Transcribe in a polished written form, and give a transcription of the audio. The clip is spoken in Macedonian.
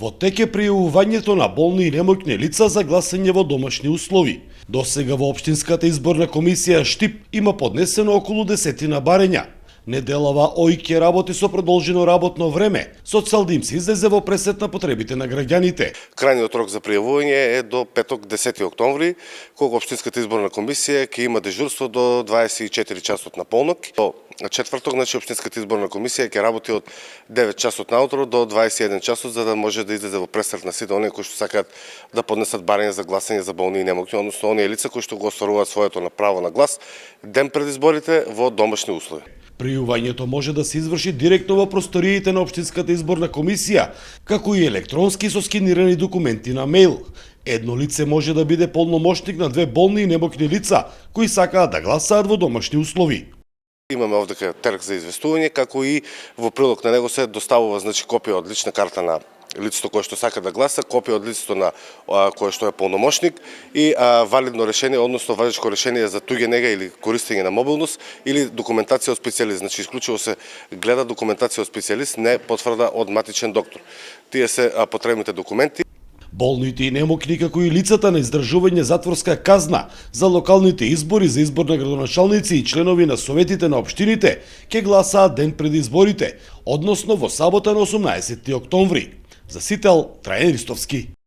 Во тек е пријавувањето на болни и немоќни лица за гласање во домашни услови. Досега во Општинската изборна комисија Штип има поднесено околу 10 барања. Неделава ОИК работи со продолжено работно време, со цел да им се излезе во пресет на потребите на граѓаните. Крајниот рок за пријавување е до петок 10 октомври, кога Општинската изборна комисија ќе има дежурство до 24 часот на полнок. До четврток, Општинската изборна комисија ќе работи од 9 часот наутро до 21 часот, за да може да излезе во пресрет на сите оние кои што сакаат да поднесат барање за гласање за болни и немоќни, односно оние лица кои што го остваруваат своето право на глас ден пред изборите во домашни услови. Пријавувањето може да се изврши директно во просториите на Општинската изборна комисија, како и електронски со скенирани документи на мејл. Едно лице може да биде полномошник на две болни и немоќни лица кои сакаат да гласаат во домашни услови. Имаме овдека терк за известување, како и во прилог на него се доставува копија од лична карта на лицето кое што сака да гласа, копија од лицето на кое што е полномошник и валидно решение, односно важечко решение за туѓе нега или користење на мобилност или документација од специјалист. Исклучиво се гледа документација од специјалист, не потврда од матичен доктор. Тие се потребните документи. Болните и немоќни, како и лицата на издржување затворска казна за локалните избори за избор на градоначалници и членови на советите на општините, ќе гласаат ден пред изборите, односно во сабота на 18 октомври. За Сител, Трајан Ристовски.